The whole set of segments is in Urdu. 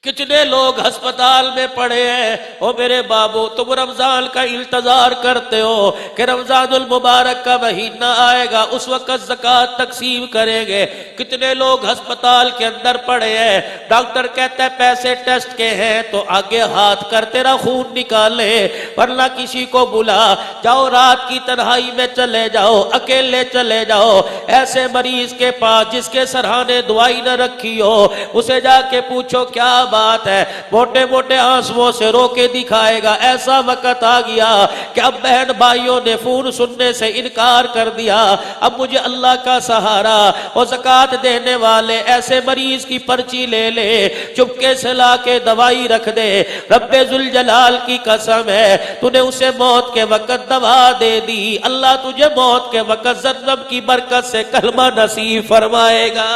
کتنے لوگ ہسپتال میں پڑے ہیں. او میرے بابو تم رمضان کا انتظار کرتے ہو کہ رمضان المبارک کا مہینہ آئے گا, اس وقت زکوٰۃ تقسیم کریں گے. کتنے لوگ ہسپتال کے اندر پڑے ہیں, ڈاکٹر کہتا ہے پیسے ٹیسٹ کے ہیں تو آگے ہاتھ کر تیرا خون نکالے, ورنہ کسی کو بلا, جاؤ رات کی تنہائی میں چلے جاؤ, اکیلے چلے جاؤ ایسے مریض کے پاس جس کے سرہانے دوائی نہ رکھی ہو, اسے جا کے پوچھو کیا بات ہے, موٹے موٹے آنسوؤں سے رو کے دکھائے گا. ایسا وقت آ گیا کہ اب بہن بھائیوں نے فون سننے سے انکار کر دیا, اب مجھے اللہ کا سہارا. اور زکوٰۃ دینے والے ایسے مریض کی پرچی لے لے, چپکے سے لا کے دوائی رکھ دے. رب ذوالجلال کی قسم ہے تو نے اسے موت کے وقت دوا دے دی, اللہ تجھے موت کے وقت زمزم کی برکت سے کلمہ نصیب فرمائے گا.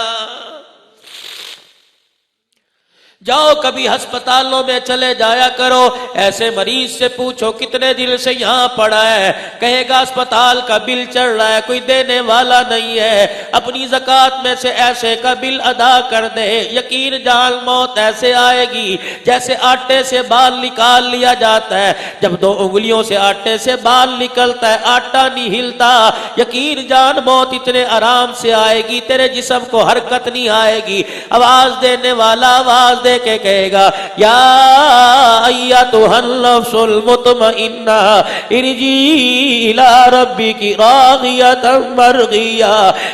جاؤ کبھی ہسپتالوں میں چلے جایا کرو, ایسے مریض سے پوچھو کتنے دن سے یہاں پڑا ہے, کہے گا اسپتال کا بل چڑھ رہا ہے, کوئی دینے والا نہیں ہے, اپنی زکوٰۃ میں سے ایسے کا بل ادا کر دے. یقین جان موت ایسے آئے گی جیسے آٹے سے بال نکال لیا جاتا ہے. جب دو انگلیوں سے آٹے سے بال نکلتا ہے آٹا نہیں ہلتا. یقین جان موت اتنے آرام سے آئے گی تیرے جسم کو حرکت نہیں آئے گی. آواز دینے والا آواز دے کے کہے گا یا ایتھا النفس المطمئنہ ارجعی الی ربک راضیۃ مرضیہ.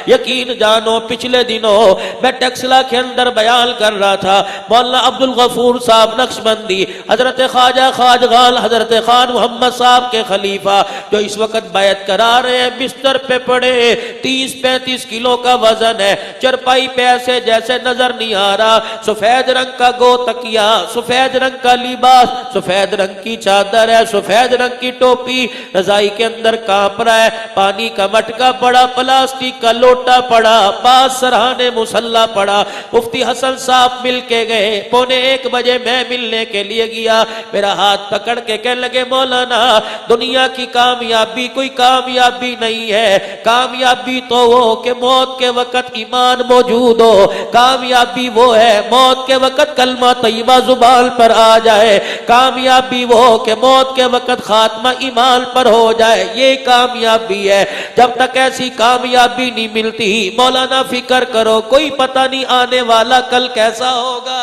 یقین جانو پچھلے دنوں میں ٹیکسلا کے اندر بیان کر رہا تھا, مولانا عبد الغفور صاحب نقشبندی, حضرت خواجہ خواجگان حضرت خان محمد صاحب کے خلیفہ جو اس وقت بیعت کرا رہے ہیں, بستر پہ پڑے, 30-35 کلو کا وزن ہے, چرپائی پہ ایسے جیسے نظر نہیں آ رہا, سفید رنگ کا گو تکیا, سفید رنگ کا لباس, سفید رنگ کی چادر ہے, سفید رنگ کی ٹوپی, رضائی کے اندر کانپ رہا ہے, پانی کا مٹکا پڑا, پلاسٹک کا لوٹا پڑا, پاس سرہانے مصلی پڑا. مفتی حسن صاحب مل کے گئے, 1:45 بجے میں ملنے کے لیے گیا, میرا ہاتھ پکڑ کے کہنے لگے مولانا دنیا کی کامیابی کوئی کامیابی نہیں ہے, کامیابی تو وہ کہ موت کے وقت ایمان موجود ہو, کامیابی وہ ہے موت کے وقت کلمہ طیبہ زبان پر آ جائے, کامیابی وہ کہ موت کے وقت خاتمہ ایمان پر ہو جائے, یہ کامیابی ہے. جب تک ایسی کامیابی نہیں ملتی مولانا فکر کرو کوئی پتہ نہیں آنے والا کل کیسا ہوگا.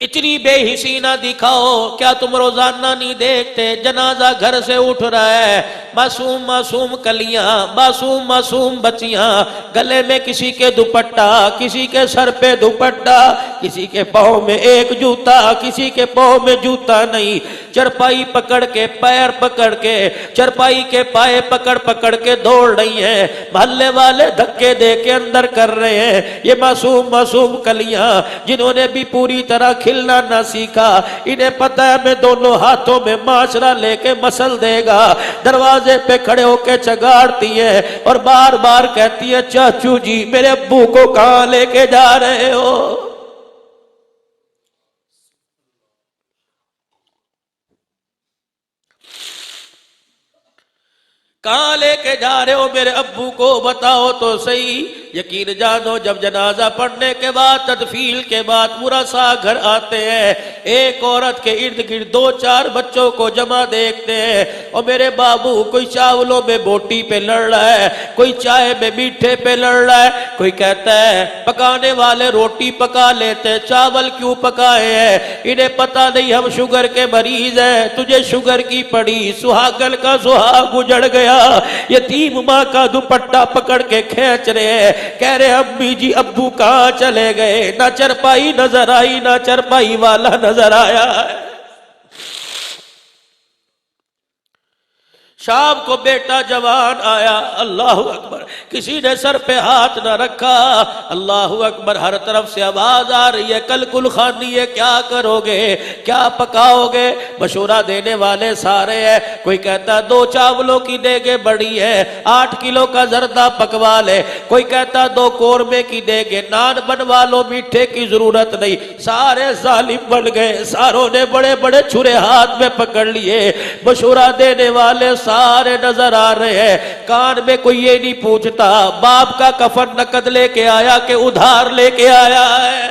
اتنی بے حسی نہ دکھاؤ, کیا تم روزانہ نہیں دیکھتے جنازہ گھر سے اٹھ رہا ہے, معصوم معصوم کلیاں, معصوم معصوم بچیاں, گلے میں کسی کے دوپٹہ, کسی کے سر پہ دوپٹہ, کسی کے پاؤں میں ایک جوتا, کسی کے پاؤں میں جوتا نہیں, چرپائی پکڑ کے پیر پکڑ کے, چرپائی کے پائے پکڑ پکڑ کے دوڑ رہی ہیں, محلے والے دھکے دے کے اندر کر رہے ہیں. یہ معصوم معصوم کلیاں جنہوں نے بھی پوری طرح کھلنا نہ سیکھا, انہیں پتہ ہے میں دونوں ہاتھوں میں معاشرہ لے کے مسل دے گا, دروازے پہ کھڑے ہو کے چگاڑتی ہے اور بار بار کہتی ہے چاچو جی میرے ابو کو کہاں لے کے جا رہے ہو. کہاں لے کے جا رہے ہو میرے ابو کو بتاؤ تو صحیح. یقین جانو جب جنازہ پڑھنے کے بعد تدفین کے بعد پورا سا گھر آتے ہیں, ایک عورت کے ارد گرد 2-4 بچوں کو جمع دیکھتے ہیں, اور میرے بابو کوئی چاولوں میں بوٹی پہ لڑ رہا ہے, کوئی چائے میں میٹھے پہ لڑ رہا ہے, کوئی کہتا ہے پکانے والے روٹی پکا لیتے چاول کیوں پکائے ہیں, انہیں پتہ نہیں ہم شوگر کے مریض ہیں, تجھے شوگر کی پڑی, سہاگن کا سہاگ اجڑ گیا, یتیم ماں کا دوپٹہ پکڑ کے کھینچ رہے ہیں, کہہ رہے امی جی ابو کہاں چلے گئے, نہ چرپائی نظر آئی نہ چرپائی والا نظر آیا ہے. شام کو بیٹا جوان آیا, اللہ اکبر, کسی نے سر پہ ہاتھ نہ رکھا, اللہ اکبر, ہر طرف سے آواز آ رہی ہے کل کل خانی ہے, کیا کرو گے, کیا پکاؤ گے. مشورہ دینے والے سارے ہیں, کوئی کہتا 2 چاولوں کی دیگیں بڑی ہے 8 کلو کا زردہ پکوا لے, کوئی کہتا 2 قورمے کی دیگیں, نان بنوا لو میٹھے کی ضرورت نہیں. سارے ظالم بن گئے, ساروں نے بڑے بڑے چھرے ہاتھ میں پکڑ لیے. مشورہ دینے والے سارے نظر آ رہے ہیں، کان میں کوئی یہ نہیں پوچھتا باپ کا کفن نقد لے کے آیا کہ ادھار لے کے آیا ہے۔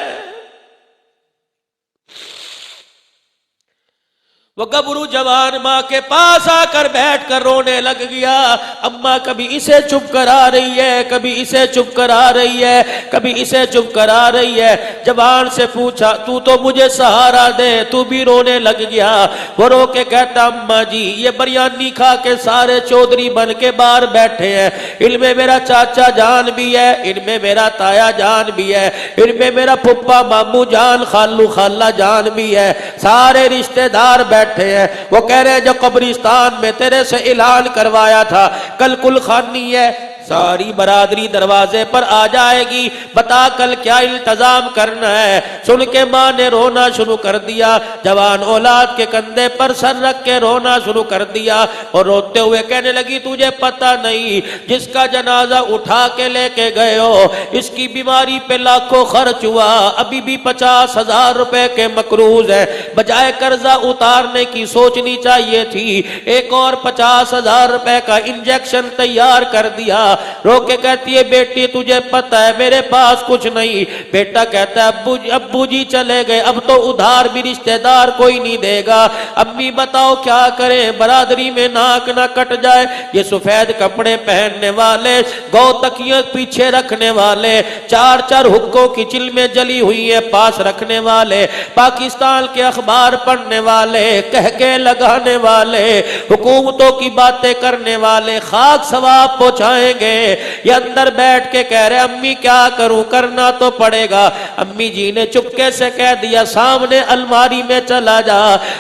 وہ گبرو جوان ماں کے پاس آ کر بیٹھ کر رونے لگ گیا۔ اماں کبھی اسے چپ کرا رہی ہے، کبھی اسے چپ کرا رہی ہے، کبھی اسے چپ کرا رہی ہے۔ جوان سے پوچھا تو تو مجھے سہارا دے، تو بھی رونے لگ گیا۔ وہ رو کے کہتا اماں جی یہ بریانی کھا کے سارے چودھری بن کے باہر بیٹھے ہیں، ان میں میرا چاچا جان بھی ہے، ان میں میرا تایا جان بھی ہے، ان میں میرا پھپھا مامو جان خالو خالہ جان بھی ہے، سارے رشتہ دار بیٹھے ہیں۔ وہ کہہ رہے جو قبرستان میں تیرے سے اعلان کروایا تھا کل کل خانی ہے، ساری برادری دروازے پر آ جائے گی، بتا کل کیا التزام کرنا ہے۔ سن کے ماں نے رونا شروع کر دیا، جوان اولاد کے کندھے پر سر رکھ کے رونا شروع کر دیا اور روتے ہوئے کہنے لگی تجھے پتہ نہیں جس کا جنازہ اٹھا کے لے کے گئے ہو اس کی بیماری پہ لاکھوں خرچ ہوا، ابھی بھی 50,000 روپے کے مقروض ہے، بجائے قرضہ اتارنے کی سوچنی چاہیے تھی، ایک اور 50,000 روپے کا انجیکشن تیار کر دیا۔ رو کے کہتی ہے بیٹی تجھے پتہ ہے میرے پاس کچھ نہیں۔ بیٹا کہتا ہے ابو جی چلے گئے، اب تو ادھار بھی رشتہ دار کوئی نہیں دے گا، امی بتاؤ کیا کریں، برادری میں ناک نہ کٹ جائے۔ یہ سفید کپڑے پہننے والے، گو تکیاں پیچھے رکھنے والے، چار چار حقوں کی چلمیں جلی ہوئی ہیں پاس رکھنے والے، پاکستان کے اخبار پڑھنے والے، کہکے لگانے والے، حکومتوں کی باتیں کرنے والے خاک ثواب پہنچائیں گے۔ یہ اندر بیٹھ کے کہہ رہے امی کیا کروں، کرنا تو پڑے گا۔ امی جی نے چپکے سے کہہ دیا سامنے الماری میں چلا جا،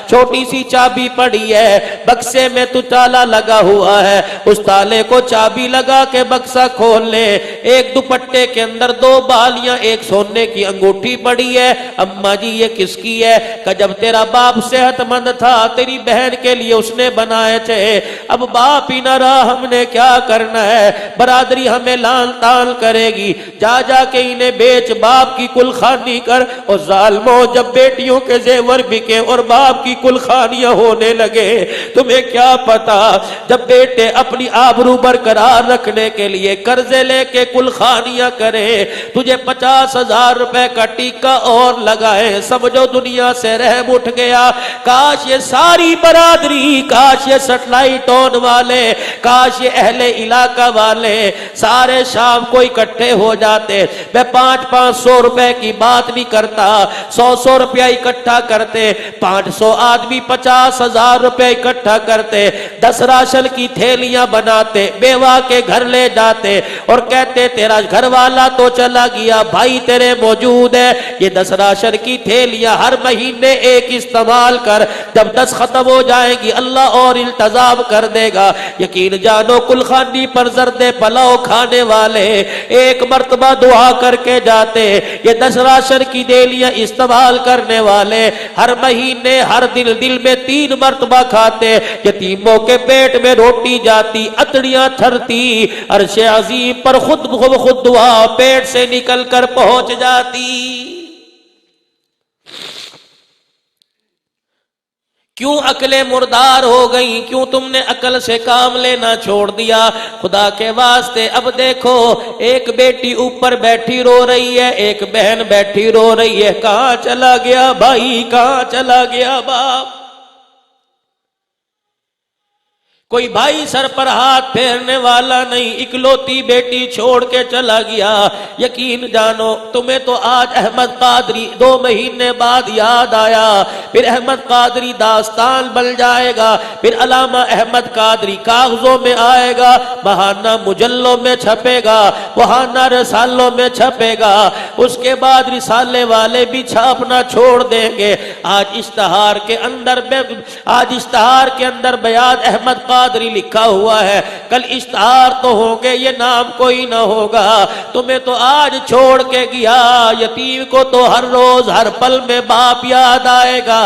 چھوٹی سی چابی پڑی ہے، بکسے میں تو تالا لگا ہوا ہے، اس تالے کو چابی لگا کے بکسا کھول لے، ایک دوپٹے کے اندر 2 بالیاں، ایک سونے کی انگوٹھی پڑی ہے۔ اماں جی یہ کس کی ہے؟ کہ جب تیرا باپ صحت مند تھا تیری بہن کے لیے اس نے بنائے تھے، اب باپ ہی نہ رہا ہم نے کیا کرنا ہے، برادری ہمیں لان تان کرے گی، جا جا کے انہیں بیچ باپ کی کل خانی کر۔ اور ظالموں جب بیٹیوں کے زیور بکے اور باپ کی کل خانیاں ہونے لگے، تمہیں کیا پتا جب بیٹے اپنی آبرو برقرار رکھنے کے لیے قرضے لے کے کل خانیاں کریں، تجھے 50,000 روپے کا ٹیکہ اور لگائے، سمجھو دنیا سے رحم اٹھ گیا۔ کاش یہ ساری برادری، کاش یہ سیٹلائٹ ٹون والے، کاش یہ اہل علاقہ والے سارے شام کو اکٹھے ہو جاتے۔ میں 500 روپے کی بات نہیں کرتا، 100 روپیہ اکٹھا کرتے، 500 آدمی 50,000 روپے اکٹھا کرتے، 10 راشن کی تھیلیاں بناتے، بیوہ کے گھر لے جاتے اور کہتے تیرا گھر والا تو چلا گیا، بھائی تیرے موجود ہے، یہ 10 راشن کی تھیلیاں ہر مہینے ایک استعمال کر، جب 10 ختم ہو جائیں گی اللہ اور التزام کر دے گا۔ یقین جانو کل خانی پر زرد پلاؤ کھانے والے ایک مرتبہ دعا کر کے جاتے، یہ 10 راشن کی تھیلیاں استعمال کرنے والے ہر مہینے ہر دل میں 3 مرتبہ کھاتے، یتیموں کے پیٹ میں روٹی جاتی، اتڑیاں تھرتی، عرش عظیم پر خود دعا پیٹ سے نکل کر پہنچ جاتی۔ کیوں عقلیں مردار ہو گئیں؟ کیوں تم نے عقل سے کام لینا چھوڑ دیا؟ خدا کے واسطے اب دیکھو ایک بیٹی اوپر بیٹھی رو رہی ہے، ایک بہن بیٹھی رو رہی ہے، کہاں چلا گیا بھائی، کہاں چلا گیا باپ؟ کوئی بھائی سر پر ہاتھ پھیرنے والا نہیں، اکلوتی بیٹی چھوڑ کے چلا گیا۔ یقین جانو تمہیں تو آج احمد قادری 2 مہینے بعد یاد آیا، پھر احمد قادری داستان بن جائے گا، پھر علامہ احمد قادری کاغذوں میں آئے گا، بہانہ مجلوں میں چھپے گا، بہانہ رسالوں میں چھپے گا، اس کے بعد رسالے والے بھی چھاپنا چھوڑ دیں گے۔ آج اشتہار کے اندر بیان احمد قادری لکھا ہوا ہے، کل اشتہار تو ہوں گے، یہ نام کوئی نہ ہوگا۔ تمہیں تو آج چھوڑ کے گیا، یتیم کو تو ہر روز ہر پل میں باپ یاد آئے گا،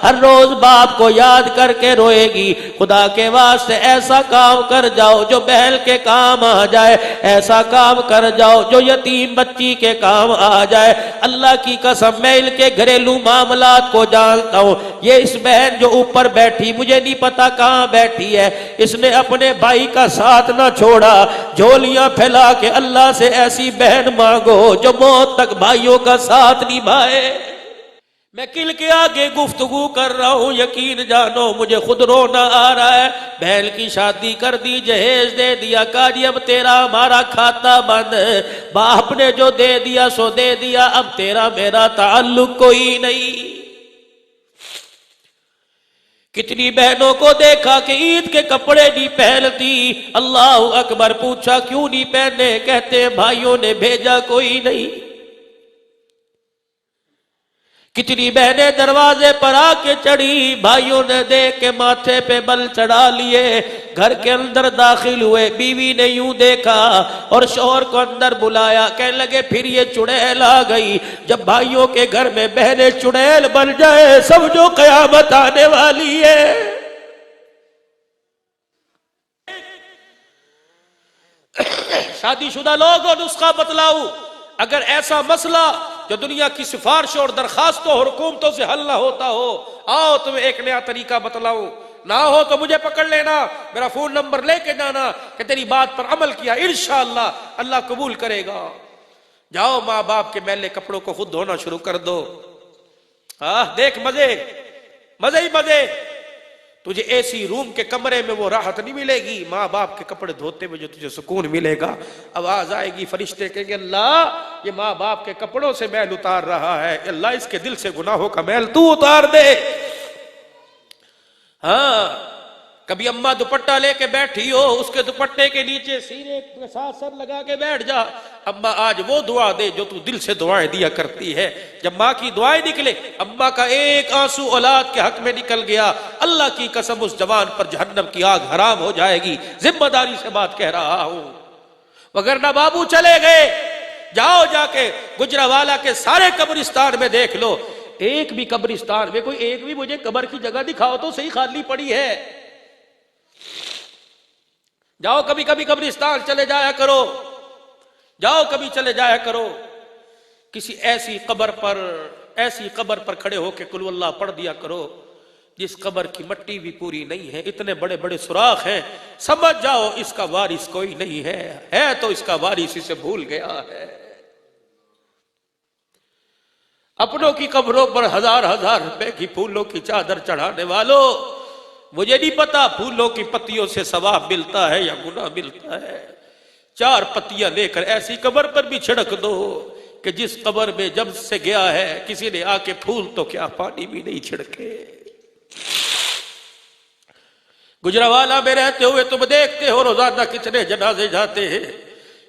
ہر روز باپ کو یاد کر کے روئے گی۔ خدا کے واسطے ایسا کام کر جاؤ جو بہن کے کام آ جائے، ایسا کام کر جاؤ جو یتیم بچی کے کام آ جائے۔ اللہ کی قسم میں ان کے گھریلو معاملات کو جانتا ہوں یہ اس بہن جو اوپر بیٹھی مجھے نہیں پتا کہاں بیٹھی ہے، اس نے اپنے بھائی کا ساتھ نہ چھوڑا، جھولیاں پھیلا کے اللہ سے ایسی بہن مانگو جو موت تک بھائیوں کا ساتھ نبھائے۔ میں کل کے آگے گفتگو کر رہا ہوں، یقین جانو مجھے خود رونا آ رہا ہے۔ بہن کی شادی کر دی، جہیز دے دیا، کہا جی اب تیرا ہمارا کھاتا بند، باپ نے جو دے دیا سو دے دیا، اب تیرا میرا تعلق کوئی نہیں۔ کتنی بہنوں کو دیکھا کہ عید کے کپڑے نہیں پہنتی، اللہ اکبر، پوچھا کیوں نہیں پہنے، کہتے ہیں بھائیوں نے بھیجا کوئی نہیں۔ کتنی بہنیں دروازے پر آ کے چڑھی، بھائیوں نے دیکھ کے ماتھے پہ بل چڑھا لیے، گھر کے اندر داخل ہوئے، بیوی نے یوں دیکھا اور شوہر کو اندر بلایا، کہنے لگے پھر یہ چڑیل آ گئی۔ جب بھائیوں کے گھر میں بہنیں چڑیل بن جائے سمجھو قیامت آنے والی ہے۔ شادی شدہ لوگوں نسخہ بتلاؤ، اگر ایسا مسئلہ جو دنیا کی سفارشوں اور درخواستوں اور حکومتوں سے حل نہ ہوتا ہو، آؤ تمہیں ایک نیا طریقہ بتلاؤں، نہ ہو تو مجھے پکڑ لینا، میرا فون نمبر لے کے جانا کہ تیری بات پر عمل کیا، انشاءاللہ اللہ قبول کرے گا۔ جاؤ ماں باپ کے میلے کپڑوں کو خود دھونا شروع کر دو۔ دیکھ مزے مزے ہی مزے، تجھے اے سی روم کے کمرے میں وہ راحت نہیں ملے گی، ماں باپ کے کپڑے دھوتے میں جو تجھے سکون ملے گا۔ آواز آئے گی، فرشتے کہیں گے اللہ یہ ماں باپ کے کپڑوں سے میل اتار رہا ہے، اللہ اس کے دل سے گناہوں کا میل تو اتار دے۔ کبھی اماں دوپٹہ لے کے بیٹھی ہو، اس کے دوپٹے کے نیچے سینے کے ساتھ سر لگا کے بیٹھ جا، اماں آج وہ دعا دے جو تو دل سے دعائیں دیا کرتی ہے۔ جب ماں کی دعائیں نکلے، اماں کا ایک آنسو اولاد کے حق میں نکل گیا، اللہ کی قسم اس جوان پر جہنم کی آگ حرام ہو جائے گی، ذمہ داری سے بات کہہ رہا ہوں۔ وگرنہ بابو چلے گئے، جاؤ جا کے گجرانوالہ کے سارے قبرستان میں دیکھ لو، ایک بھی قبرستان میں کوئی ایک بھی مجھے قبر کی جگہ دکھاؤ تو صحیح خالی پڑی ہے۔ جاؤ کبھی کبھی قبرستان چلے جایا کرو، جاؤ کبھی چلے جایا کرو، کسی ایسی قبر پر کھڑے ہو کے قل اللہ پڑھ دیا کرو جس قبر کی مٹی بھی پوری نہیں ہے، اتنے بڑے بڑے سوراخ ہیں، سمجھ جاؤ اس کا وارث کوئی نہیں ہے تو اس کا وارث اسے بھول گیا ہے۔ اپنوں کی قبروں پر ہزار ہزار روپے کی پھولوں کی چادر چڑھانے والوں، مجھے نہیں پتا پھولوں کی پتیوں سے ثواب ملتا ہے یا گناہ ملتا ہے، 4 پتیاں لے کر ایسی قبر پر بھی چھڑک دو کہ جس قبر میں جب سے گیا ہے کسی نے آ کے پھول تو کیا پانی بھی نہیں چھڑکے۔ گجرانوالہ میں رہتے ہوئے تم دیکھتے ہو روزانہ کتنے جنازے جاتے ہیں،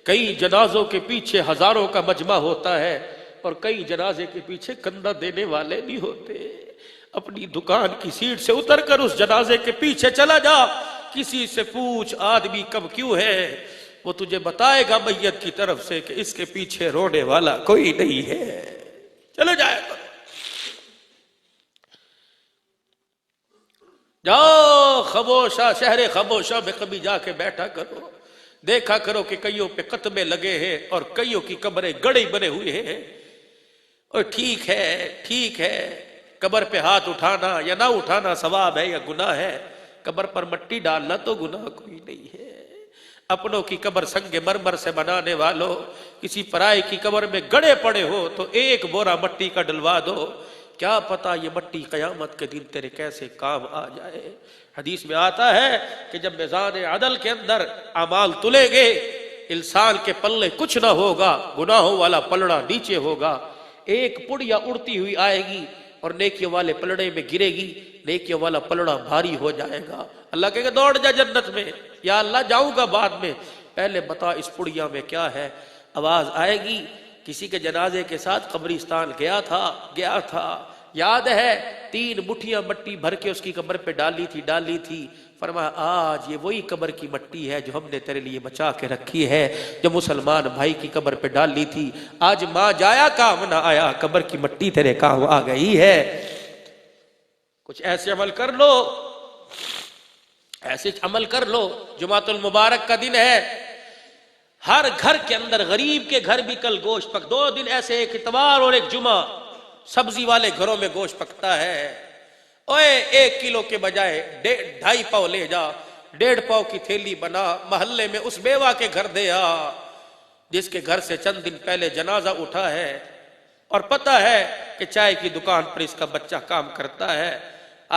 کئی جنازوں کے پیچھے ہزاروں کا مجمع ہوتا ہے اور کئی جنازے کے پیچھے کندھا دینے والے نہیں ہوتے۔ اپنی دکان کی سیٹ سے اتر کر اس جنازے کے پیچھے چلا جا، کسی سے پوچھ آدمی کب کیوں ہے، وہ تجھے بتائے گا میت کی طرف سے کہ اس کے پیچھے رونے والا کوئی نہیں ہے۔ چلو جائے کرو، جاؤ خاموشہ شہر خاموشہ میں کبھی جا کے بیٹھا کرو، دیکھا کرو کہ کئیوں پہ قطبے لگے ہیں اور کئیوں کی قبریں گڑھے بنے ہوئے ہیں۔ اور ٹھیک ہے قبر پہ ہاتھ اٹھانا یا نہ اٹھانا ثواب ہے یا گناہ ہے، قبر پر مٹی ڈالنا تو گناہ کوئی نہیں ہے۔ اپنوں کی قبر سنگ مرمر سے بنانے والوں، کسی پرائے کی قبر میں گڑے پڑے ہو تو ایک بورا مٹی کا ڈلوا دو، کیا پتا یہ مٹی قیامت کے دن تیرے کیسے کام آ جائے۔ حدیث میں آتا ہے کہ جب میزان عدل کے اندر اعمال تلے گے، انسان کے پلے کچھ نہ ہوگا، گناہوں والا پلڑا نیچے ہوگا، ایک پڑیا اڑتی ہوئی آئے گی اور نیکیوں والے پلڑے میں گرے گی، نیکیوں والا پلڑا بھاری ہو جائے گا۔ اللہ کہے گا دوڑ جا جنت میں، یا اللہ جاؤں گا بعد میں، پہلے بتا اس پڑیا میں کیا ہے۔ آواز آئے گی، کسی کے جنازے کے ساتھ قبرستان گیا تھا، یاد ہے 3 مٹھیاں مٹی بھر کے اس کی قبر پہ ڈالی تھی، فرمایا آج یہ وہی قبر کی مٹی ہے جو ہم نے تیرے لیے بچا کے رکھی ہے، جو مسلمان بھائی کی قبر پہ ڈالی تھی، آج ماں جایا کام نہ آیا، قبر کی مٹی تیرے کام آ گئی ہے۔ کچھ ایسے عمل کر لو، جمعۃ المبارک کا دن ہے، ہر گھر کے اندر، غریب کے گھر بھی کل گوشت پک، 2 دن ایسے، ایک اتوار اور ایک جمعہ، سبزی والے گھروں میں گوشت پکتا ہے، اوے 1 کلو کے بجائے 2.5 پاؤ لے جا، 1.5 پاؤ کی تھیلی بنا، محلے میں اس بیوہ کے گھر دے آ جس کے گھر سے چند دن پہلے جنازہ اٹھا ہے اور پتہ ہے کہ چائے کی دکان پر اس کا بچہ کام کرتا ہے۔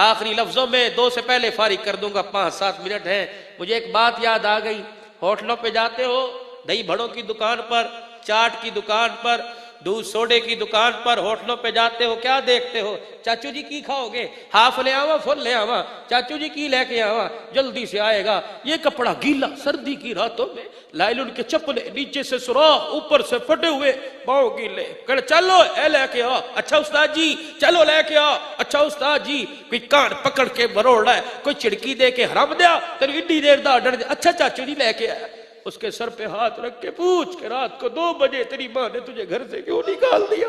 آخری لفظوں میں 2 سے پہلے فارغ کر دوں گا، 5-7 منٹ ہیں۔ مجھے ایک بات یاد آ گئی، ہوٹلوں پہ جاتے ہو، دہی بڑوں کی دکان پر، چاٹ کی دکان پر، دودھ سوڈے کی دکان پر، ہوٹلوں پہ جاتے ہو، کیا دیکھتے ہو؟ چاچو جی کی کھاؤ گے؟ ہاف لے آواں، فل لے آواں؟ چاچو جی کی لے کے آواں؟ جلدی سے آئے گا۔ یہ کپڑا گیلا سردی کی راتوں میں، لائلن کے چپلے، نیچے سے سوراخ، اوپر سے پھٹے ہوئے، پاؤں گیلے، کہ چلو اے لے کے آ، اچھا استاد جی، چلو لے کے آ، اچھا استاد جی۔ کوئی کان پکڑ کے مروڑ رہا ہے، کوئی چڑکی دے کے حرام دیا، تیری اتنی دیر دا ڈر دیا، اچھا چاچو جی لے کے آیا۔ اس کے سر پہ ہاتھ رکھ کے پوچھ کہ رات کو 2 بجے تیری ماں نے تجھے گھر سے کیوں نکال دیا؟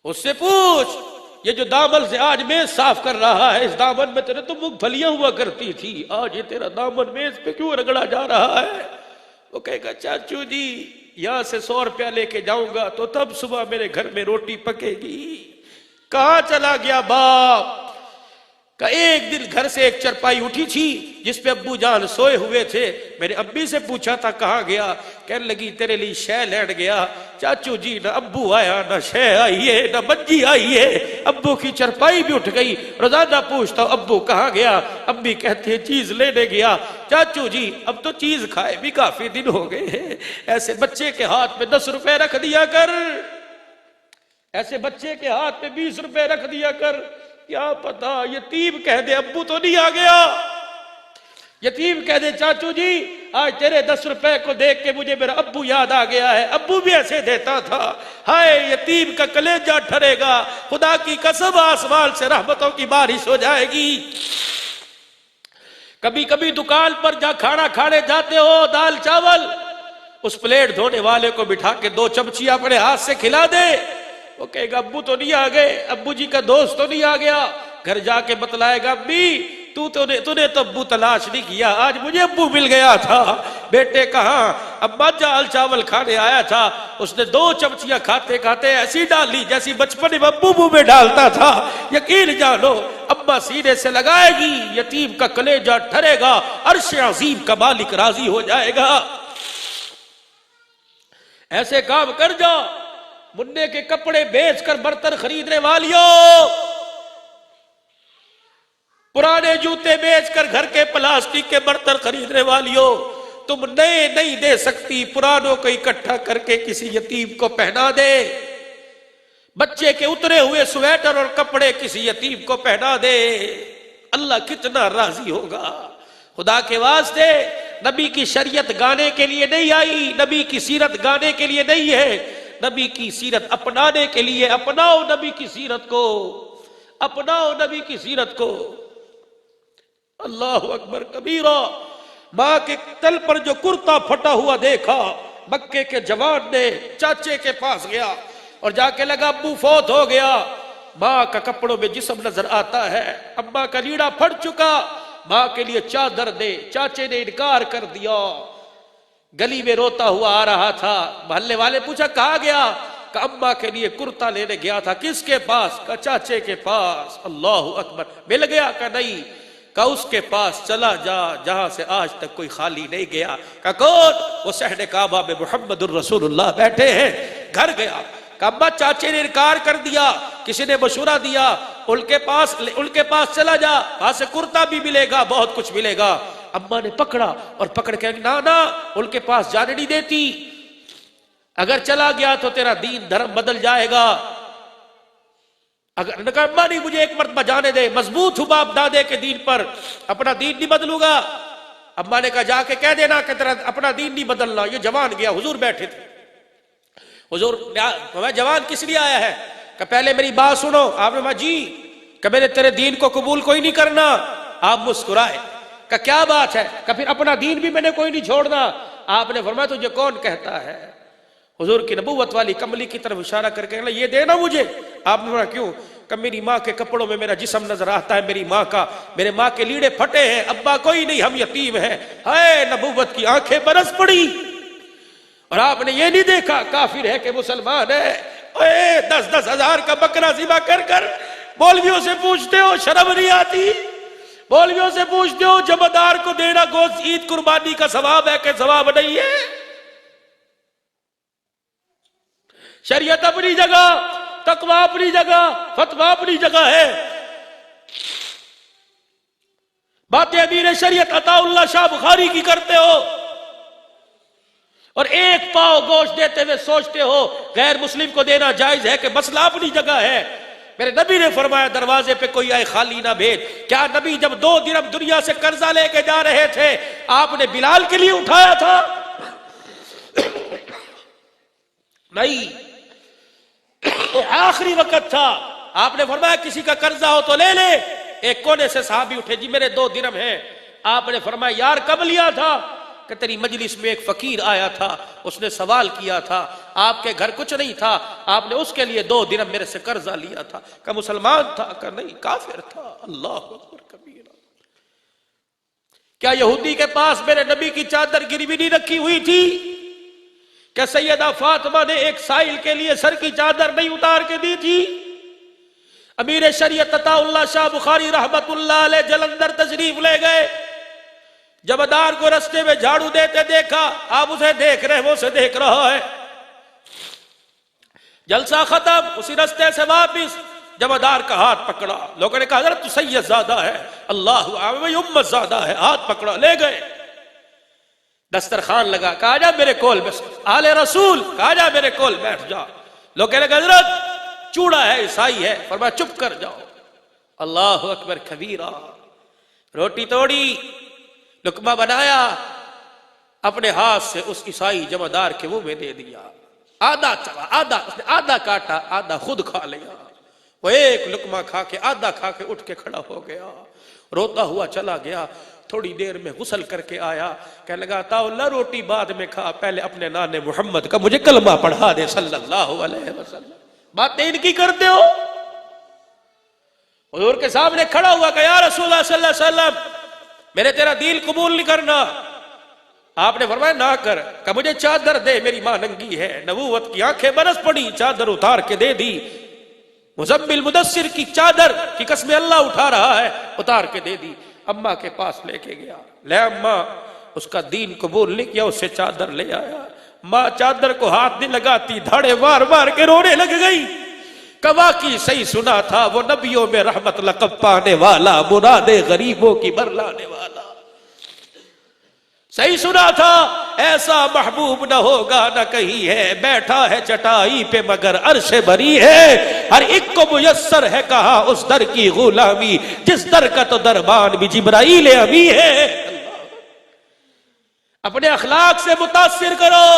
اس سے پوچھ، یہ جو دامن سے آج میز صاف کر رہا ہے، اس دامن میں تیرے تو مونگ پھلیاں ہوا کرتی تھی، آج یہ تیرا دامن میز پہ کیوں رگڑا جا رہا ہے؟ وہ کہے گا چاچو جی یہاں سے 100 روپیہ لے کے جاؤں گا تو تب صبح میرے گھر میں روٹی پکے گی۔ کہاں چلا گیا باپ؟ کہ ایک دن گھر سے ایک چرپائی اٹھی تھی جس پہ ابو جان سوئے ہوئے تھے، میں نے ابی سے پوچھا تھا کہاں گیا؟ کہنے لگی تیرے لیے شے لین گیا۔ چاچو جی نہ ابو آیا، نہ شے آئی ہے، نہ بجی آئی ہے، ابو کی چرپائی بھی اٹھ گئی۔ روزانہ پوچھتا ہوں ابو کہاں گیا؟ ابی کہتے ہیں چیز لینے گیا۔ چاچو جی اب تو چیز کھائے بھی کافی دن ہو گئے ہیں، ایسے بچے کے ہاتھ میں 10 روپے رکھ دیا کر، ایسے بچے کے ہاتھ میں 20 روپے رکھ دیا کر، کیا پتا یتیم کہہ دے ابو تو نہیں آ گیا، یتیم کہہ دے چاچو جی آج تیرے 10 روپے کو دیکھ کے مجھے میرا ابو یاد آ گیا ہے، ابو بھی ایسے دیتا تھا۔ ہائے یتیم کا کلیجہ ٹھرے گا، خدا کی قسم آسمان سے رحمتوں کی بارش ہو جائے گی۔ کبھی کبھی دکان پر جا کھانا کھانے جاتے ہو، دال چاول، اس پلیٹ دھونے والے کو بٹھا کے 2 چمچی اپنے ہاتھ سے کھلا دے، وہ کہے گا ابو تو نہیں آ گئے، ابو جی کا دوست تو نہیں آ گیا۔ گھر جا کے بتلائے گا امی تو نے تو ابو تلاش نہیں کیا، آج مجھے ابو مل گیا تھا۔ بیٹے کہاں؟ ابا دال چاول کھانے آیا تھا، اس نے 2 چمچیاں کھاتے کھاتے ایسی ڈالی جیسی بچپن میں ابو منہ میں ڈالتا تھا۔ یقین جانو ابا سینے سے لگائے گی، یتیم کا کلیجہ ٹھرے گا، عرش عظیم کا مالک راضی ہو جائے گا۔ ایسے کام کر جاؤ، منہ کے کپڑے بیچ کر برتن خریدنے والیوں، پرانے جوتے بیچ کر گھر کے پلاسٹک کے برتن خریدنے والیوں، تم نئے نہیں دے سکتی، پرانوں کو اکٹھا کر کے کسی یتیم کو پہنا دے، بچے کے اترے ہوئے سویٹر اور کپڑے کسی یتیم کو پہنا دے، اللہ کتنا راضی ہوگا۔ خدا کے واسطے نبی کی شریعت گانے کے لیے نہیں آئی، نبی کی سیرت گانے کے لیے نہیں ہے، نبی کی سیرت اپنانے کے لیے۔ اپناؤ نبی کی سیرت کو، اپناؤ نبی کی سیرت کو۔ اللہ اکبر کبیرہ۔ ماں کے تل پر جو کرتا پھٹا ہوا دیکھا، مکے کے جوان نے چاچے کے پاس گیا اور جا کے لگا ابو فوت ہو گیا۔ ماں کا کپڑوں میں جسم نظر آتا ہے، اماں کا لیڑا پھٹ چکا، ماں کے لیے چادر دے، چاچے نے انکار کر دیا۔ گلی میں روتا ہوا آ رہا تھا، محلے والے پوچھا کہاں گیا؟ کہ اماں کے لیے کرتا لینے گیا تھا۔ کس کے پاس؟ کہ چاچے کے پاس۔ اللہ اکبر۔ مل گیا؟ کہ نہیں۔ کہ اس کے پاس چلا جا جہاں سے آج تک کوئی خالی نہیں گیا۔ کہ کون؟ وہ صحن کعبہ میں محمد الرسول اللہ بیٹھے ہیں۔ گھر گیا کہ اماں چاچے نے انکار کر دیا، کسی نے مشورہ دیا، ان کے پاس چلا جا، وہاں سے کرتا بھی ملے گا، بہت کچھ ملے گا۔ اماں نے پکڑا اور پکڑ کے نانا ان کے پاس جانے نہیں دیتی، اگر چلا گیا تو تیرا دین دھرم بدل جائے گا۔ اگر اماں نہیں مجھے ایک مرتبہ جانے دے، مضبوط ہوں باپ دادے کے دین پر، اپنا دین نہیں بدلوں گا۔ اماں نے کہا جا کے کہہ دینا کہ تیرا اپنا دین نہیں بدلنا۔ یہ جوان گیا، حضور بیٹھے تھے۔ حضور میں جوان کس لیے آیا ہے؟ کہ پہلے میری بات سنو۔ آپ نے کہا جی، کہ میں نے تیرے دین کو قبول کوئی نہیں کرنا۔ آپ مسکرائے کہ کیا بات ہے؟ کہ پھر اپنا دین بھی میں نے کوئی نہیں چھوڑنا۔ آپ نے فرمایا تجھے کون کہتا ہے؟ حضور کی نبوت والی کملی کی طرف اشارہ کر کے یہ دینا مجھے۔ آپ نے فرمایا کیوں؟ کہ میری ماں کے کپڑوں میں میرا جسم نظر آتا ہے، میرے ماں کے لیڑے پھٹے ہیں، ابا کوئی نہیں، ہم یتیم ہیں۔ ہائے نبوت کی آنکھیں برس پڑی۔ اور آپ نے یہ نہیں دیکھا کافر ہے کہ مسلمان ہے، 10-10 ہزار کا بکرا ذبح کر کر مولویوں سے پوچھتے ہو شرم نہیں آتی؟ مولویوں سے پوچھتے ہو جمعدار کو دینا گوشت عید قربانی کا ثواب ہے کہ ثواب نہیں ہے؟ شریعت اپنی جگہ، تقویٰ اپنی جگہ، فتویٰ اپنی جگہ ہے۔ باتیں امیر شریعت عطا اللہ شاہ بخاری کی کرتے ہو اور ایک پاؤ گوشت دیتے ہوئے سوچتے ہو غیر مسلم کو دینا جائز ہے کہ مسئلہ اپنی جگہ ہے۔ میرے نبی نے فرمایا دروازے پہ کوئی آئے خالی نہ بھیج۔ کیا نبی جب 2 درہم دنیا سے قرضہ لے کے جا رہے تھے آپ نے بلال کے لیے اٹھایا تھا؟ نہیں، آخری وقت تھا، آپ نے فرمایا کسی کا قرضہ ہو تو لے لے۔ ایک کونے سے صحابی اٹھے، جی میرے 2 درہم ہیں۔ آپ نے فرمایا یار کب لیا تھا؟ کہ تیری مجلس میں ایک فقیر آیا تھا، اس نے سوال کیا تھا، آپ کے گھر کچھ نہیں تھا، آپ نے اس کے لیے 2 درہم میرے سے قرضہ لیا تھا۔ کہ مسلمان تھا؟ کہ نہیں، کافر تھا۔ اللہ اکبر کبیرہ۔ کیا یہودی کے پاس میرے نبی کی چادر گروی نہیں رکھی ہوئی تھی؟ کہ سیدہ فاطمہ نے ایک سائل کے لیے سر کی چادر نہیں اتار کے دی تھی؟ امیر شریعت عطا اللہ شاہ بخاری رحمت اللہ علیہ جلندر تشریف لے گئے، جمعدار کو رستے میں جھاڑو دیتے دیکھا، آپ اسے دیکھ رہے وہ اسے دیکھ رہا ہے۔ جلسہ ختم، اسی رستے سے واپس جمعدار کا ہاتھ پکڑا، لوگوں نے کہا حضرت تو سید زادہ ہے، اللہ امت زادہ ہے، ہاتھ پکڑا لے گئے، دسترخوان لگا، کہا جا میرے کول بس، آل رسول کہا جا میرے کول بیٹھ جا۔ لوگ کہنے لگے حضرت چوڑا ہے، عیسائی ہے، فرمایا چپ کر جاؤ۔ اللہ اکبر کبیرہ۔ روٹی توڑی، لقمہ بنایا، اپنے ہاتھ سے اس عیسائی جمعدار کے منہ میں دے دیا، آدھا چلا، اس نے آدھا کاٹا، آدھا خود کھا لیا۔ وہ ایک لقمہ کھا کے آدھا کھا کے اٹھ کے کھڑا ہو گیا، روتا ہوا چلا گیا۔ تھوڑی دیر میں غسل کر کے آیا، کہنے لگا تا اللہ روٹی بعد میں کھا، پہلے اپنے نان محمد کا مجھے کلمہ پڑھا دے صلی اللہ علیہ وسلم۔ باتیں ان کی کرتے ہو؟ حضور کے سامنے کھڑا ہوا کہ یا رسول اللہ صلی اللہ علیہ وسلم میں نے تیرا دین قبول نہیں کرنا۔ آپ نے فرمایا نہ کر، کہ مجھے چادر دے، میری ماں ننگی ہے۔ نبوت کی آنکھیں برس پڑی، چادر اتار کے دے دی۔ مزمل مدثر کی چادر کی قسم اللہ اٹھا رہا ہے، اتار کے دے دی۔ اماں کے پاس لے کے گیا، لے اماں، اس کا دین قبول نہیں کیا، اس سے چادر لے آیا۔ ماں چادر کو ہاتھ نہیں لگاتی، دھاڑے مار مار کے رونے لگ گئی۔ کوا کی صحیح سنا تھا، وہ نبیوں میں رحمت لقب پانے والا، مراد غریبوں کی برلانے والا۔ صحیح سنا تھا، ایسا محبوب نہ ہوگا نہ کہیں ہے، بیٹھا ہے چٹائی پہ مگر عرش بری ہے، ہر ایک کو میسر ہے کہا اس در کی غلامی، جس در کا تو دربان بھی جبرائیل امی ہے۔ اپنے اخلاق سے متاثر کرو،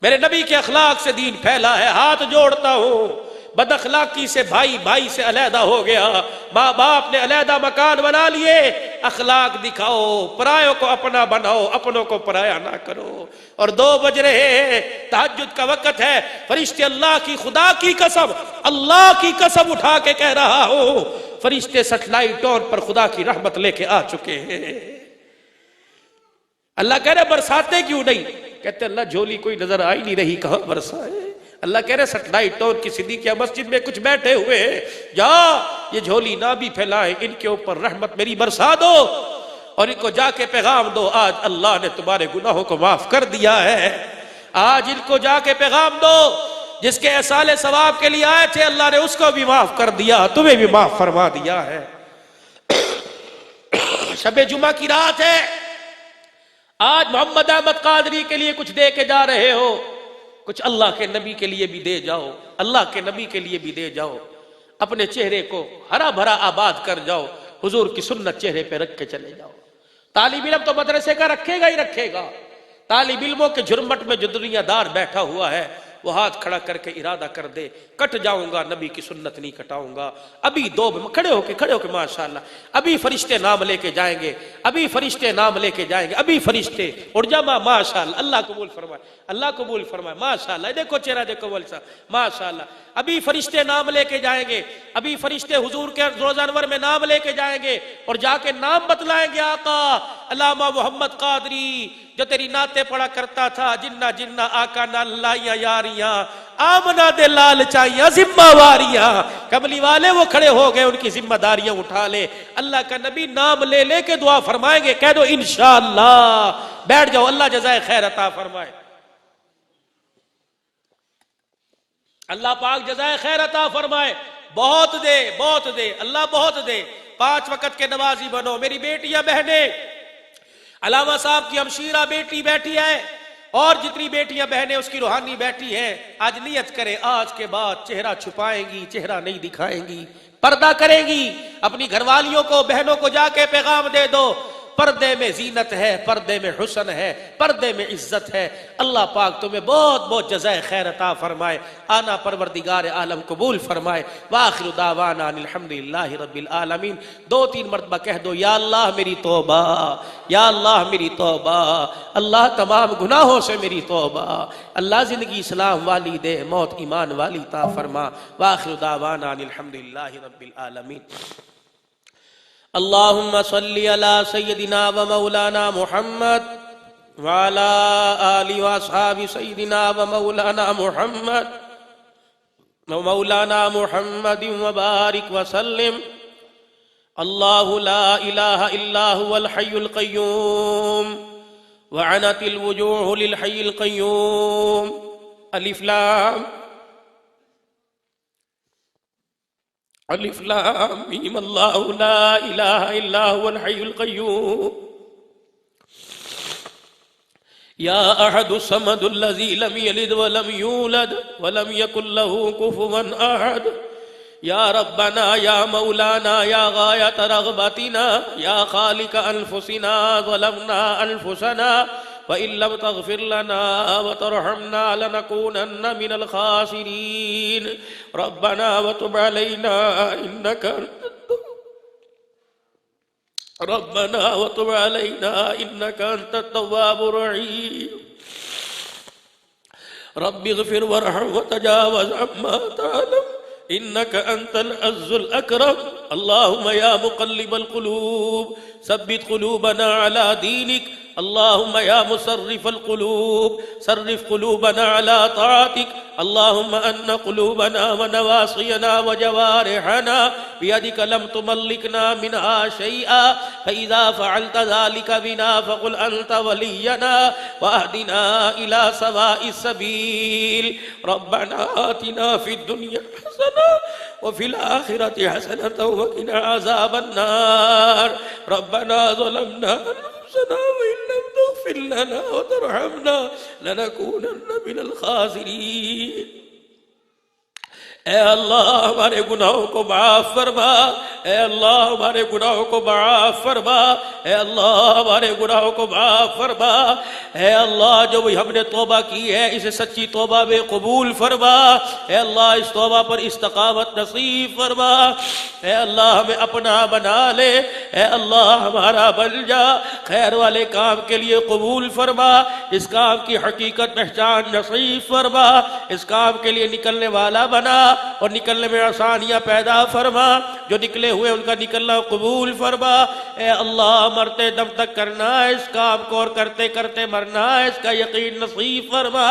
میرے نبی کے اخلاق سے دین پھیلا ہے۔ ہاتھ جوڑتا ہوں، بد اخلاقی سے بھائی سے علیحدہ ہو گیا، ماں باپ نے علیحدہ مکان بنا لیے، اخلاق دکھاؤ، پرایوں کو اپنا بناؤ، اپنوں کو پرایا نہ کرو۔ اور 2 بج رہے ہیں، تہجد کا وقت ہے، فرشتے اللہ کی، خدا کی قسم، اللہ کی قسم اٹھا کے کہہ رہا ہوں، فرشتے سیٹلائٹ ٹور پر خدا کی رحمت لے کے آ چکے ہیں۔ اللہ کہہ رہے برساتے کیوں نہیں؟ کہتے اللہ جھولی کوئی نظر آئی نہیں رہی، کہاں برسائے؟ اللہ کہہ رہے سیٹلائٹ ٹور کی صدیقیہ مسجد میں کچھ بیٹھے ہوئے ہیں، جا یہ جھولی نہ بھی پھیلائیں، ان کے اوپر رحمت میری برسا دو اور ان کو جا کے پیغام دو، آج اللہ نے تمہارے گناہوں کو معاف کر دیا ہے۔ آج ان کو جا کے پیغام دو، جس کے احصال ثواب کے لیے آئے تھے اللہ نے اس کو بھی معاف کر دیا، تمہیں بھی معاف فرما دیا ہے۔ شب جمعہ کی رات ہے، آج محمد احمد قادری کے لیے کچھ دے کے جا رہے ہو، کچھ اللہ کے نبی کے لیے بھی دے جاؤ، اللہ کے نبی کے لیے بھی دے جاؤ، اپنے چہرے کو ہرا بھرا آباد کر جاؤ، حضور کی سنت چہرے پہ رکھ کے چلے جاؤ۔ طالب علم تو مدرسے کا رکھے گا ہی رکھے گا، طالب علموں کے جھرمٹ میں جو دنیا دار بیٹھا ہوا ہے وہ ہاتھ کھڑا کر کے ارادہ کر دے کٹ جاؤں گا، نبی کی سنت نہیں کٹاؤں گا۔ ابھی کھڑے ہو کے ماشاءاللہ، ابھی فرشتے نام لے کے جائیں گے، ابھی فرشتے نام لے کے جائیں گے، ابھی فرشتے اٹھ جا ماشاءاللہ، اللہ قبول فرمائے، اللہ قبول فرمائے، ماشاءاللہ، دیکھو چہرہ دیکھو والسا ماشاءاللہ، ابھی فرشتے نام لے کے جائیں گے، ابھی فرشتے حضور کے روزہ انور میں نام لے کے جائیں گے اور جا کے نام بتلائیں گے، آقا علامہ محمد قادری جو تیری نعتیں پڑھا کرتا تھا، جنہ جنہ آقا نہ لائیاں یاریاں، آمنہ دے لال چاہیاں ذمہ واریاں، کملی والے وہ کھڑے ہو گئے، ان کی ذمہ داریاں اٹھا لے۔ اللہ کا نبی نام لے لے کے دعا فرمائیں گے، کہہ دو انشاءاللہ، بیٹھ جاؤ، اللہ جزائے خیر عطا فرمائے، اللہ پاک جزائے خیر عطا فرمائے، بہت دے بہت دے، اللہ بہت دے، 5 وقت کے نمازی بنو۔ میری بیٹیاں بہنیں، علامہ صاحب کی ہمشیرہ بیٹی بیٹھی ہے، اور جتنی بیٹیاں بہنیں اس کی روحانی بیٹھی ہیں، آج نیت کرے آج کے بعد چہرہ چھپائیں گی، چہرہ نہیں دکھائیں گی، پردہ کریں گی۔ اپنی گھر والیوں کو، بہنوں کو جا کے پیغام دے دو، پردے میں زینت ہے، پردے میں حسن ہے، پردے میں عزت ہے۔ اللہ پاک تمہیں بہت بہت جزائے خیر عطا فرمائے، آنا پروردگار عالم قبول فرمائے۔ وآخر دعوانا ان الحمدللہ رب العالمین۔ 2-3 مرتبہ کہہ دو، یا اللہ میری توبہ، یا اللہ میری توبہ، اللہ تمام گناہوں سے میری توبہ، اللہ زندگی اسلام والی دے، موت ایمان والی عطا فرما۔ وآخر دعوانا ان الحمدللہ رب العالمین۔ اللہم صلی علی سیدنا و مولانا محمد وعلی آلہ و اصحاب سیدنا و مولانا محمد ومولانا محمد وبارک وسلم۔ اللہ لا الہ الا هو الحی القیوم وعنت الوجوہ للحی القیوم۔ الف لام الف لام میم، اللہ لا الہ الا هو الحی القیوم یا احد الصمد الذی لم یلد ولم یولد ولم یکن له کفوا احد۔ یا ربنا یا مولانا یا غایت رغبتنا یا خالق انفسنا ظلمنا انفسنا وَإِن لَّمْ تَغْفِرْ لَنَا وَتَرْحَمْنَا لَنَكُونَنَّ مِنَ الْخَاسِرِينَ رَبَّنَا وَتُبْ عَلَيْنَا إِنَّكَ أَنتَ التَّوَّابُ الرَّحِيمُ رَبِّ اغْفِرْ وَارْحَمْ وَتَجَاوَزْ عَمَّا تَعْلَمُ إِنَّكَ أَنتَ الْعَزُّ الْأَكْرَمُ اللهم يا مقلب القلوب ثبت قلوبنا على دينك اللهم يا مصرف القلوب صرف قلوبنا على طاعتك اللهم أن قلوبنا ونواصينا وجوارحنا بيدك لم تملكنا منها شيئا فإذا فعلت ذلك بنا فقل أنت ولينا وأهدنا إلى سواء السبيل ربنا آتنا في الدنيا حسنة وفي الآخرة حسنة وقنا عذاب النار ربنا ظلمنا أنفسنا وإن لم تغفر لنا وترحمنا لنكونن من الخاسرين۔ اے اللہ ہمارے گناہوں کو معاف فرما، اے اللہ ہمارے گناہوں کو معاف فرما، اے اللہ ہمارے گناہوں کو معاف فرما، اے اللہ جو بھی ہم نے توبہ کی ہے اسے سچی توبہ میں قبول فرما، اے اللہ اس توبہ پر استقامت نصیب فرما، اے اللہ ہمیں اپنا بنا لے، اے اللہ ہمارا بن جا، خیر والے کام کے لیے قبول فرما، اس کام کی حقیقت پہچان نصیب فرما، اس کام کے لیے نکلنے والا بنا اور نکلنے میں آسانیاں پیدا فرما، جو نکلے ہوئے ان کا نکلنا قبول فرما، اے اللہ مرتے دم تک کرنا ہے اس کام کو اور کرتے کرتے مرنا ہے اس کا یقین نصیب فرما،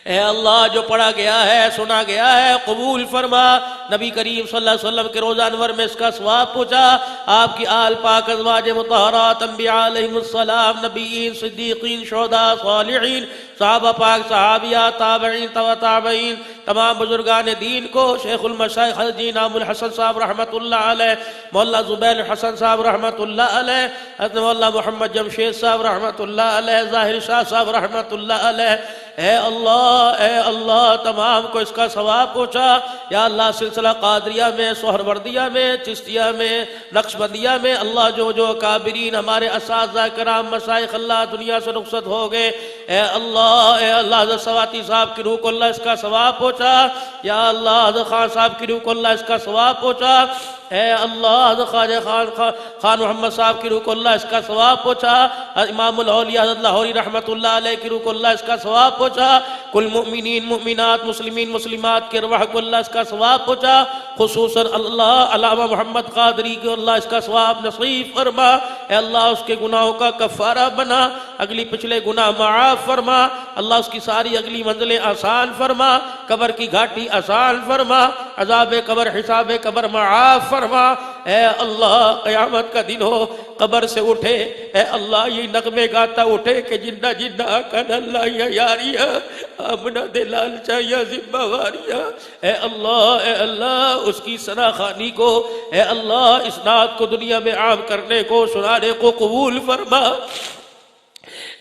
اے اللہ جو پڑھا گیا ہے سنا گیا ہے قبول فرما، نبی کریم صلی اللہ علیہ وسلم کے روزہ انور میں اس کا ثواب پہنچا، آپ کی آل پاک ازواج مطہرات انبیاء علیہم السلام نبیین صدیقین شہداء صالحین صحابہ پاک صحابیات تابعین تابعین تمام بزرگان دین کو، شیخ المشائخ حضرت جی نام الحسن صاحب رحمت اللہ علیہ، مولانا زبیر حسن صاحب رحمت اللہ علیہ، حضرت مولانا محمد جمشید صاحب رحمت اللہ علیہ، ظاہر شاہ صاحب رحمت اللہ علیہ، اے اللہ تمام کو اس کا ثواب پہنچا، یا اللہ سلسلہ قادریہ میں، سہروردیہ میں، چشتیہ میں، نقشبندیہ میں، اللہ جو جو اکابرین ہمارے اساتذہ کرام مشائخ اللہ دنیا سے رخصت ہو گئے، اے اللہ حضرت سواتی صاحب کی روح کو اللہ اس کا ثواب پہنچا، یا اللہ حضرت خان صاحب کی روح کو اللہ اس کا ثواب پہنچا، اے اللہ حضرت خواجہ خان محمد صاحب کی روح کو اللہ اس کا ثواب پہنچا، امام الاولیاء حضرت لاہوری رحمت اللہ علیہ کی روح کو اللہ اس کا ثواب پہنچا، کل مؤمنین مؤمنات مسلمین مسلمات کے ارواح کو اللہ اس کا ثواب پہنچا، خصوصاً اللہ علامہ محمد قادری کو اللہ اس کا ثواب نصیب فرما، اے اللہ اس کے گناہوں کا کفارہ بنا، اگلی پچھلے گناہ معاف فرما، اللہ اس کی ساری اگلی منزلیں آسان فرما، قبر کی گھاٹی آسان فرما، عذاب قبر حساب قبر معاف فرما۔ اے اللہ قیامت کا دن ہو، قبر سے اٹھے، اے اللہ یہ نغمے گاتا اٹھے کہ جنہ جنہ کن اللہ یا یاریا آمنہ دے لالچا یا ذمہ واریا۔ اے اللہ اس کی ثنا خوانی کو، اے اللہ اس نعت کو دنیا میں عام کرنے کو، سنانے کو قبول فرما۔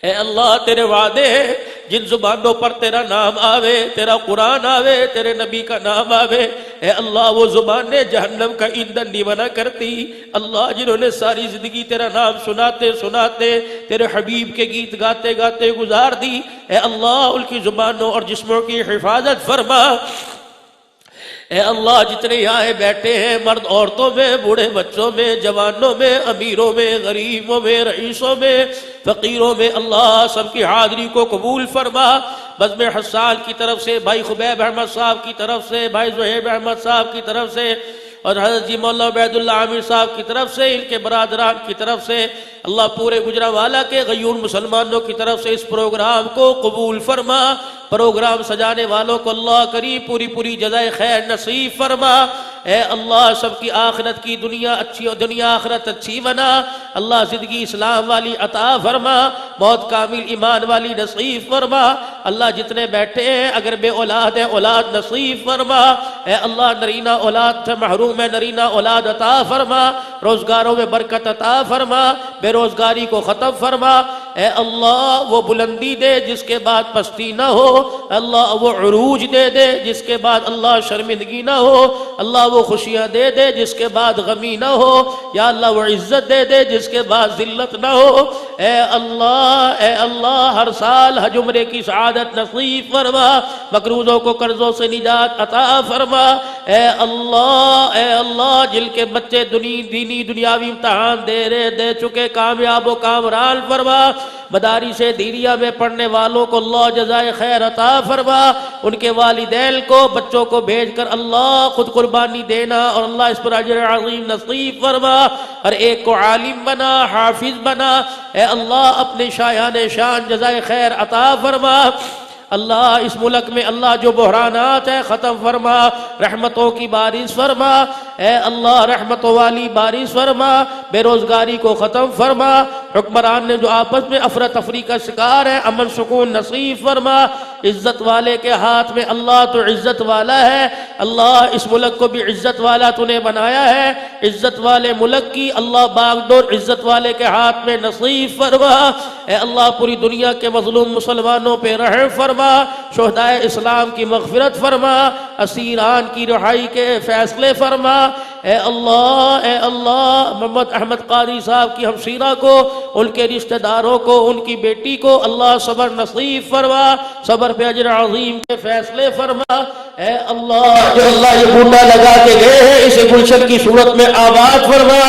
اے اللہ تیرے وعدے ہیں، جن زبانوں پر تیرا نام آوے، تیرا قرآن آوے، تیرے نبی کا نام آوے، اے اللہ وہ زبانیں جہنم کا ایندھن نہیں بنا کرتی۔ اللہ جنہوں نے ساری زندگی تیرا نام سناتے سناتے، تیرے حبیب کے گیت گاتے گاتے گزار دی، اے اللہ ان کی زبانوں اور جسموں کی حفاظت فرما۔ اے اللہ جتنے یہاں بیٹھے ہیں، مرد عورتوں میں، بوڑھے بچوں میں، جوانوں میں، امیروں میں، غریبوں میں، رئیسوں میں، فقیروں میں، اللہ سب کی حاضری کو قبول فرما۔ بزم حسان کی طرف سے، بھائی خبیب احمد صاحب کی طرف سے، بھائی زہیب احمد صاحب کی طرف سے، اور حضرت جی مولانا عبید اللہ عامر صاحب کی طرف سے، ان کے برادران کی طرف سے، اللہ پورے گجرانوالہ کے غیور مسلمانوں کی طرف سے اس پروگرام کو قبول فرما۔ پروگرام سجانے والوں کو اللہ کریم پوری پوری جزائے خیر نصیب فرما۔ اے اللہ سب کی آخرت کی دنیا اچھی اور دنیا آخرت اچھی بنا۔ اللہ زندگی اسلام والی عطا فرما، موت کامل ایمان والی نصیب فرما۔ اللہ جتنے بیٹھے ہیں اگر بے اولاد ہیں اولاد نصیب فرما۔ اے اللہ نرینہ اولاد سے محروم ہے، نرینہ اولاد عطا فرما۔ روزگاروں میں برکت عطا فرما، بے روزگاری کو ختم فرما۔ اے اللہ وہ بلندی دے جس کے بعد پستی نہ ہو، اللہ وہ عروج دے دے جس کے بعد اللہ شرمندگی نہ ہو، اللہ وہ خوشیاں دے دے جس کے بعد غمی نہ ہو، یا اللہ وہ عزت دے دے جس کے بعد ذلت نہ ہو۔ اے اللہ ہر سال حج عمرے کی سعادت نصیب فرما، مقروضوں کو قرضوں سے نجات عطا فرما۔ اے اللہ جن کے بچے دینی دنیاوی امتحان دے چکے کامیاب و کامران فرما۔ مدارس دینیہ میں پڑھنے والوں کو اللہ جزائے خیر عطا فرما، ان کے والدین کو بچوں کو بھیج کر اللہ خود قربانی دینا اور اللہ اس پر اجر عظیم نصیب فرما۔ ہر ایک کو عالم بنا، حافظ بنا، اے اللہ اپنے شایان شان جزائے خیر عطا فرما۔ اللہ اس ملک میں اللہ جو بحرانات ہیں ختم فرما، رحمتوں کی بارش فرما۔ اے اللہ رحمتوں والی بارش فرما، بے روزگاری کو ختم فرما، حکمران نے جو آپس میں افراتفری کا شکار ہے امن سکون نصیب فرما۔ عزت والے کے ہاتھ میں اللہ تو عزت والا ہے، اللہ اس ملک کو بھی عزت والا تو نے بنایا ہے، عزت والے ملک کی اللہ باغ ڈور عزت والے کے ہاتھ میں نصیب فرما۔ اے اللہ پوری دنیا کے مظلوم مسلمانوں پہ رحم فرما، شہدائے اسلام کی مغفرت فرما، اسیران کی رہائی کے فیصلے فرما۔ اے اللہ محمد احمد قاری صاحب کی ہمشیرہ کو، ان کے رشتہ داروں کو، ان کی بیٹی کو اللہ صبر نصیب فرما، صبر پہ اجر عظیم کے فیصلے فرما۔ اے اللہ جو اللہ یہ بوٹا لگا کے گئے ہیں اسے گلشن کی صورت میں آباد فرما،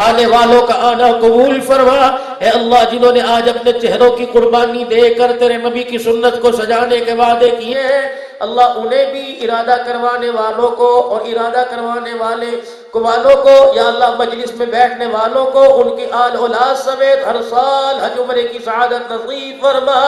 آنے والوں کا آنا قبول فرما۔ اے اللہ جنہوں نے آج اپنے چہروں کی قربانی دے کر تیرے نبی کی سنت کو سجانے کے وعدے کیے ہیں، اللہ انہیں بھی ارادہ کروانے والوں کو اور ارادہ کروانے والوں کو، یا اللہ مجلس میں بیٹھنے والوں کو، ان کی آل اولاد سمیت ہر سال حج عمرے کی سعادت نصیب فرما۔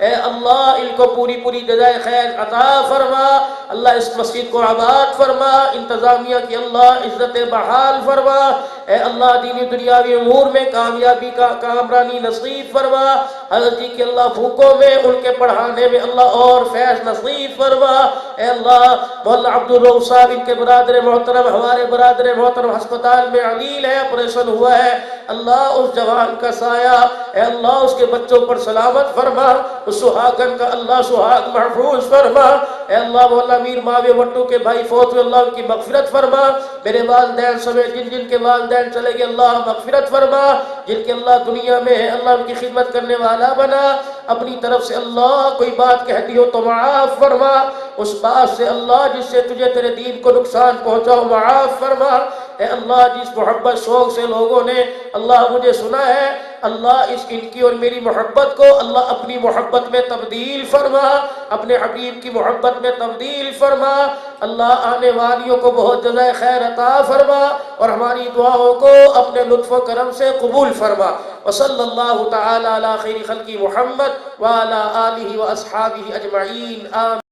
اے اللہ ان کو پوری پوری جزائے خیر عطا فرما، اللہ اس مسجد کو آباد فرما، انتظامیہ کی اللہ عزت بحال فرما۔ اے اللہ دینی دنیاوی امور میں کامیابی کا کامرانی نصیب فرما، حضرت جی کی اللہ بھوکوں میں ان کے پڑھانے میں اللہ اور فیض نصیب فرما۔ اے اللہ مولانا عبدالرؤف صاحب ان کے برادر محترم، ہمارے برادر محترم ہسپتال میں علیل ہے، آپریشن ہوا ہے، اللہ اس جوان کا سایہ، اے اللہ اس کے بچوں پر سلامت فرما، اس سہاگن کا اللہ سہاگ محفوظ فرما۔ اے اللہ مولانا میر ماوی وٹو کے بھائی فوت ہوئے، اللہ ان کی مغفرت فرما، میرے والدین سمیت جن کے والدین چلے گئے اللہ مغفرت فرما، جن کے اللہ دنیا میں ہے اللہ ان کی خدمت کرنے والا بنا، اپنی طرف سے اللہ کوئی بات کہہ دی ہو تو معاف فرما، اس بات سے اللہ جس سے تجھے تیرے دین کو نقصان پہنچاؤ معاف فرما۔ اے اللہ جس محبت شوق سے لوگوں نے اللہ مجھے سنا ہے، اللہ اس ان کی اور میری محبت کو اللہ اپنی محبت میں تبدیل فرما، اپنے حبیب کی محبت میں تبدیل فرما، اللہ آنے والیوں کو بہت جزائے خیر عطا فرما اور ہماری دعاؤں کو اپنے لطف و کرم سے قبول فرما۔ وصلی اللہ تعالی علی خیر خلق محمد وعلی آلہ واصحابہ اجمعین، آمین۔